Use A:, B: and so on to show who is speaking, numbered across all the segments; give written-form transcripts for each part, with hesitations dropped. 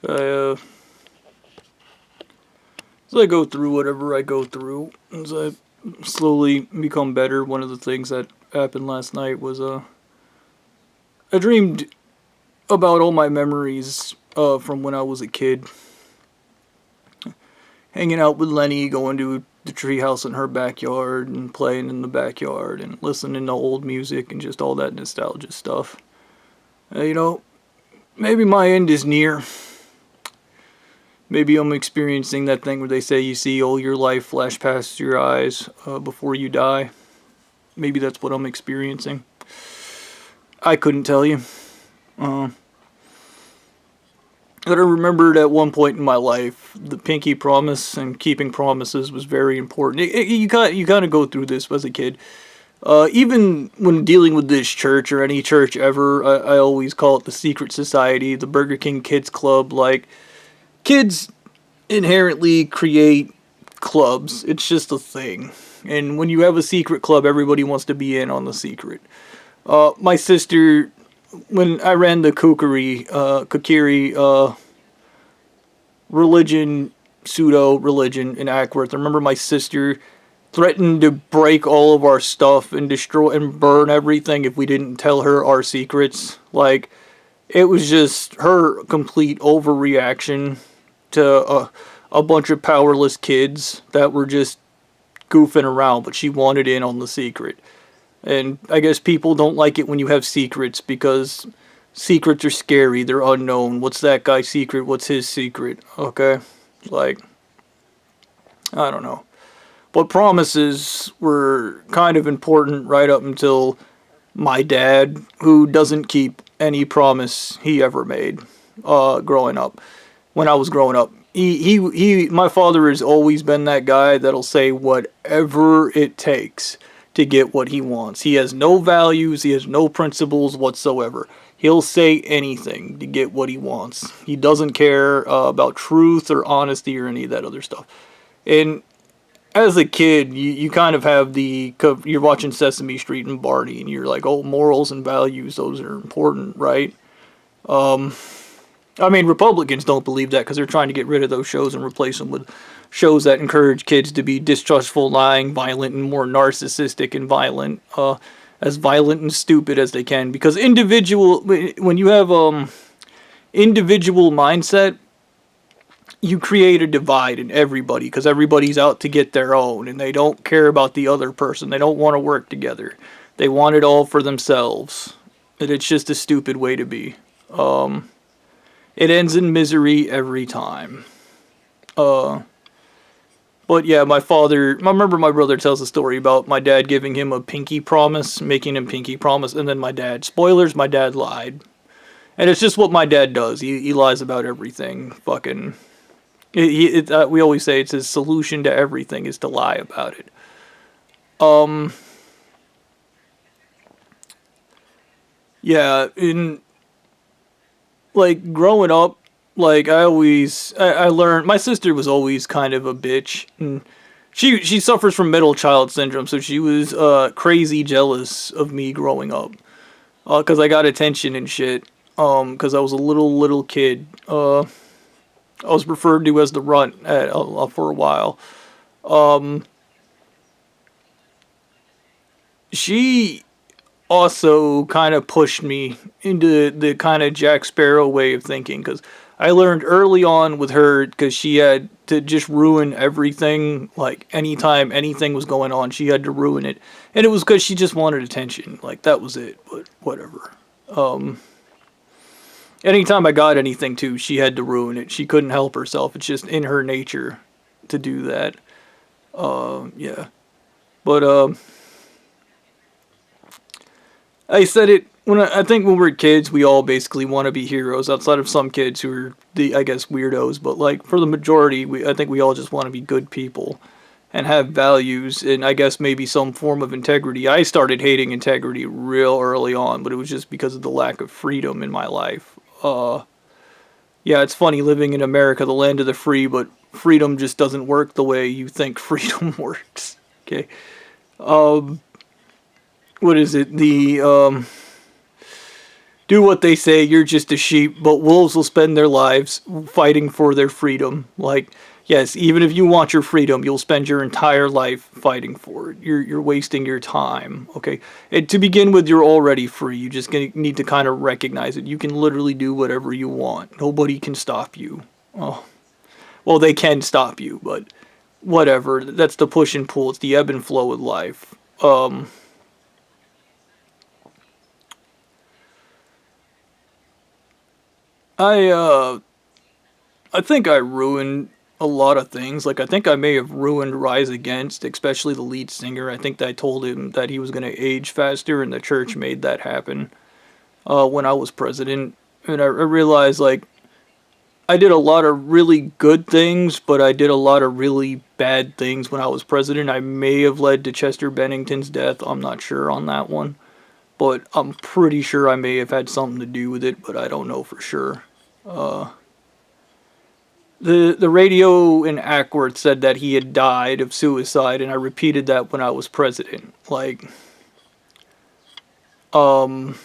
A: I, as I go through whatever I go through, as I slowly become better, one of the things that happened last night was I dreamed about all my memories from when I was a kid, hanging out with Lenny, going to the treehouse in her backyard and playing in the backyard and listening to old music and just all that nostalgia stuff. You know, maybe my end is near. Maybe I'm experiencing that thing where they say you see all your life flash past your eyes before you die. Maybe that's what I'm experiencing. I couldn't tell you. Uh, but I remembered at one point in my life, the pinky promise and keeping promises was very important. You kind of go through this as a kid. Even when dealing with this church or any church ever, I always call it the secret society, the Burger King Kids Club. Like, kids inherently create clubs. It's just a thing. And when you have a secret club, everybody wants to be in on the secret. My sister, when I ran the Kukiri religion, pseudo religion in Ackworth, I remember my sister threatened to break all of our stuff and destroy and burn everything if we didn't tell her our secrets. Like, it was just her complete overreaction to a bunch of powerless kids that were just goofing around, but she wanted in on the secret. And I guess people don't like it when you have secrets because secrets are scary, they're unknown. What's that guy's secret? What's his secret? Okay? Like, I don't know. But promises were kind of important right up until my dad, who doesn't keep any promise he ever made growing up. When I was growing up, my father has always been that guy that'll say whatever it takes to get what he wants. He has no values, he has no principles whatsoever. He'll say anything to get what he wants. He doesn't care about truth or honesty or any of that other stuff. And as a kid, you kind of have you're watching Sesame Street and Barney, and you're like, oh, morals and values, those are important, right? I mean, Republicans don't believe that because they're trying to get rid of those shows and replace them with shows that encourage kids to be distrustful, lying, violent, and more narcissistic and violent, as violent and stupid as they can. Because when you have individual mindset, you create a divide in everybody because everybody's out to get their own and they don't care about the other person. They don't want to work together. They want it all for themselves. And it's just a stupid way to be. It ends in misery every time. But yeah, I remember my brother tells a story about my dad giving him a pinky promise, making him pinky promise, and then spoilers, my dad lied. And it's just what my dad does. He lies about everything. Fucking. We always say it's his solution to everything is to lie about it. Yeah, in like growing up, like I learned my sister was always kind of a bitch, and she suffers from middle child syndrome, so she was crazy jealous of me growing up, cause I got attention and shit, cause I was a little kid. I was referred to as the runt for a while. Um, she also kind of pushed me into the kind of Jack Sparrow way of thinking because I learned early on with her because she had to just ruin everything. Like anytime anything was going on, she had to ruin it, and it was because she just wanted attention. Like that was it. But whatever. Um, Anytime I got anything too, she had to ruin it. She couldn't help herself. It's just in her nature to do that. Yeah. But I said it I think when we're kids, we all basically want to be heroes. Outside of some kids who are I guess weirdos, but like for the majority, I think we all just want to be good people and have values and I guess maybe some form of integrity. I started hating integrity real early on, but it was just because of the lack of freedom in my life. Yeah, it's funny living in America, the land of the free, but freedom just doesn't work the way you think freedom works. Okay. What is it? do what they say, you're just a sheep, but wolves will spend their lives fighting for their freedom. Like, yes, even if you want your freedom, you'll spend your entire life fighting for it. You're wasting your time, okay? And to begin with, you're already free. You just need to kind of recognize it. You can literally do whatever you want. Nobody can stop you. Oh, well, they can stop you, but whatever. That's the push and pull. It's the ebb and flow of life. I I think I ruined a lot of things. Like I think I may have ruined Rise Against, especially the lead singer. I think that I told him that he was going to age faster, and the church made that happen. When I was president, and I realized like I did a lot of really good things, but I did a lot of really bad things when I was president. I may have led to Chester Bennington's death. I'm not sure on that one, but I'm pretty sure I may have had something to do with it, but I don't know for sure. The radio in Ackworth said that he had died of suicide, and I repeated that when I was president. Like, um,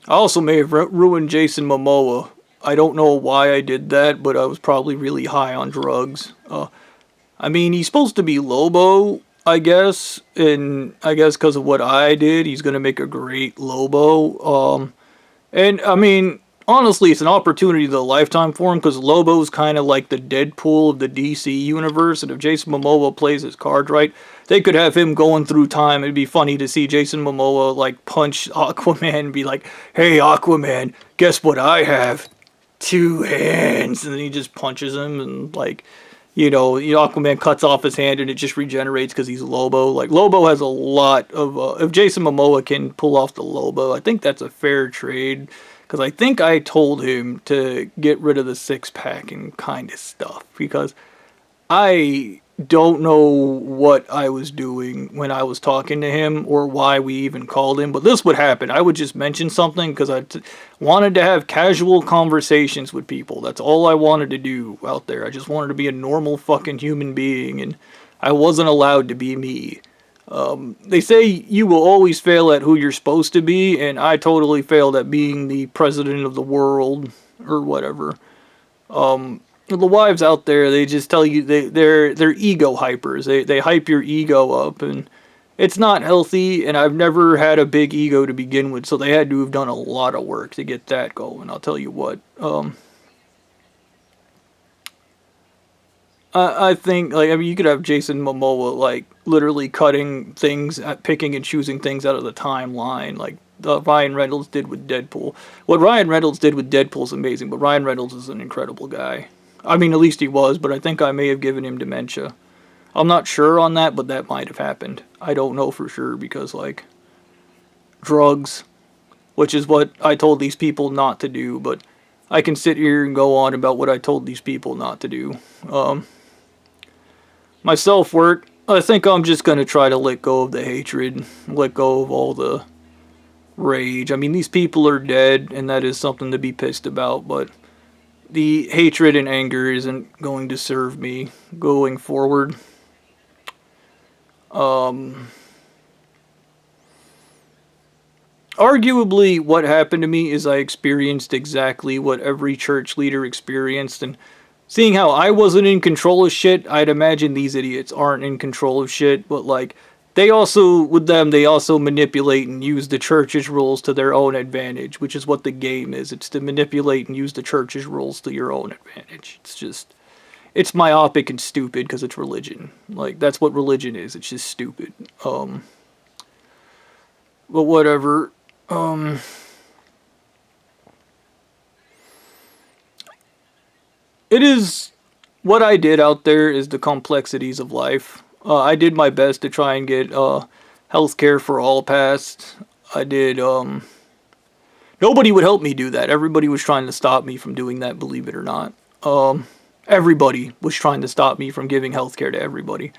A: I also may have ruined Jason Momoa. I don't know why I did that, but I was probably really high on drugs. I mean, he's supposed to be Lobo, I guess, and I guess because of what I did, he's gonna make a great Lobo. And I mean, honestly, it's an opportunity of a lifetime for him because Lobo's kind of like the Deadpool of the DC universe, and if Jason Momoa plays his cards right, they could have him going through time. It'd be funny to see Jason Momoa like punch Aquaman and be like, "Hey, Aquaman, guess what I have? Two hands," and then he just punches him, and like, Aquaman cuts off his hand and it just regenerates because he's Lobo. Like, Lobo has a lot of. If Jason Momoa can pull off the Lobo, I think that's a fair trade. Because I think I told him to get rid of the six pack and kind of stuff. Because I don't know what I was doing when I was talking to him or why we even called him. But this would happen. I would just mention something because I wanted to have casual conversations with people. That's all I wanted to do out there. I just wanted to be a normal fucking human being. And I wasn't allowed to be me. They say you will always fail at who you're supposed to be, and I totally failed at being the president of the world or whatever. The wives out there, they just tell you they're ego hypers. They hype your ego up, and it's not healthy. And I've never had a big ego to begin with, so they had to have done a lot of work to get that going. I'll tell you what. I think, like, I mean, you could have Jason Momoa, like, literally cutting things, picking and choosing things out of the timeline, like Ryan Reynolds did with Deadpool. What Ryan Reynolds did with Deadpool is amazing, but Ryan Reynolds is an incredible guy. I mean, at least he was, but I think I may have given him dementia. I'm not sure on that, but that might have happened. I don't know for sure because, like, drugs, which is what I told these people not to do, but I can sit here and go on about what I told these people not to do. My self-work, I think I'm just going to try to let go of the hatred, let go of all the rage. I mean, these people are dead, and that is something to be pissed about, but the hatred and anger isn't going to serve me going forward. Arguably, what happened to me is I experienced exactly what every church leader experienced, and seeing how I wasn't in control of shit, I'd imagine these idiots aren't in control of shit, but like, they also manipulate and use the church's rules to their own advantage, which is what the game is. It's to manipulate and use the church's rules to your own advantage. It's myopic and stupid because it's religion. Like, that's what religion is. It's just stupid. But whatever. It is what I did out there is the complexities of life. I did my best to try and get healthcare for all passed. I did. Nobody would help me do that. Everybody was trying to stop me from doing that. Believe it or not. Everybody was trying to stop me from giving healthcare to everybody.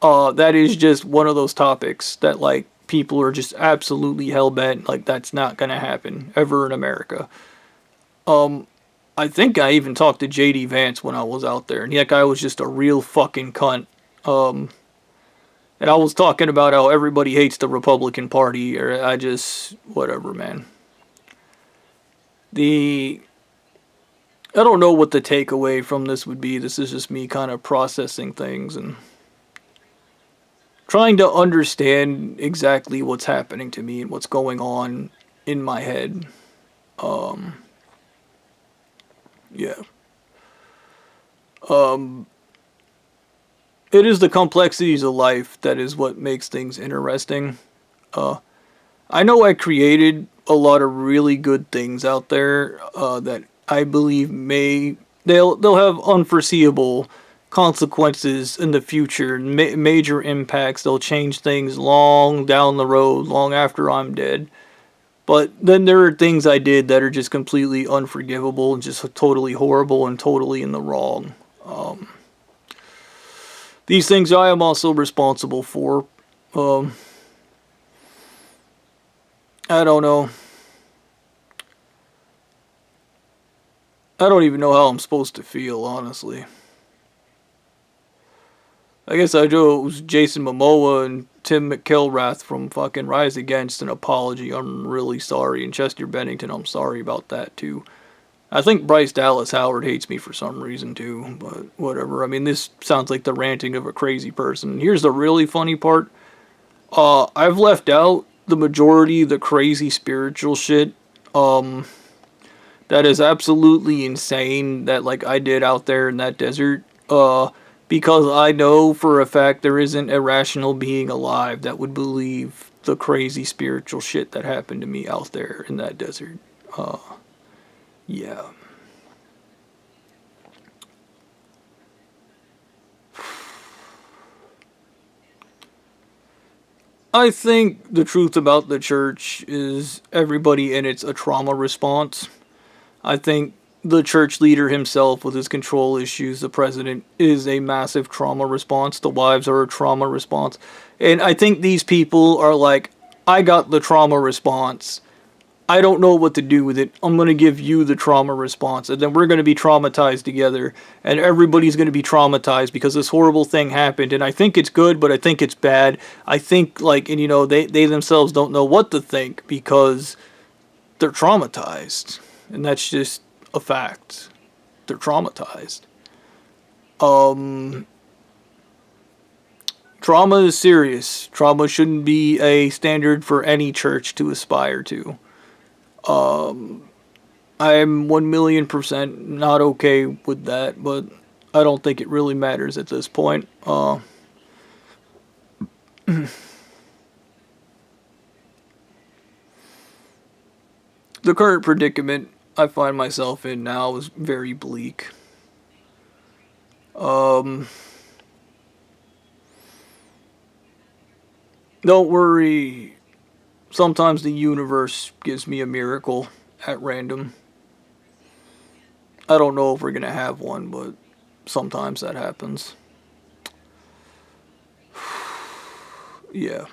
A: That is just one of those topics that like people are just absolutely hell bent. Like that's not gonna happen ever in America. I think I even talked to JD Vance when I was out there, and that guy was just a real fucking cunt. And I was talking about how everybody hates the Republican Party, or I just, whatever, man. The, I don't know what the takeaway from this would be. This is just me kind of processing things and trying to understand exactly what's happening to me and what's going on in my head. Yeah. Um, it is the complexities of life that is what makes things interesting. Uh, I know I created a lot of really good things out there that I believe they'll have unforeseeable consequences in the future, major impacts. They'll change things long down the road, long after I'm dead. But then there are things I did that are just completely unforgivable and just totally horrible and totally in the wrong. These things I am also responsible for. Um, I don't know. I don't even know how I'm supposed to feel, honestly. I guess I chose Jason Momoa and Tim McIlrath from fucking Rise Against an apology. I'm really sorry. And Chester Bennington, I'm sorry about that too. I think Bryce Dallas Howard hates me for some reason too, but whatever. I mean, this sounds like the ranting of a crazy person. Here's the really funny part. I've left out the majority of the crazy spiritual shit. Um, that is absolutely insane that like I did out there in that desert. Because I know for a fact there isn't a rational being alive that would believe the crazy spiritual shit that happened to me out there in that desert. Uh, yeah. I think the truth about the church is everybody in it's a trauma response. I think the church leader himself with his control issues, the president, is a massive trauma response. The wives are a trauma response. And I think these people are like, I got the trauma response. I don't know what to do with it. I'm going to give you the trauma response. And then we're going to be traumatized together. And everybody's going to be traumatized because this horrible thing happened. And I think it's good, but I think it's bad. I think, like, and you know, they themselves don't know what to think because they're traumatized. And that's just a fact. They're traumatized. Um, Trauma is serious. Trauma shouldn't be a standard for any church to aspire to. I'm 1,000,000% not okay with that, but I don't think it really matters at this point. The current predicament I find myself in now is very bleak. Um, don't worry. Sometimes the universe gives me a miracle at random. I don't know if we're gonna have one, but sometimes that happens. Yeah.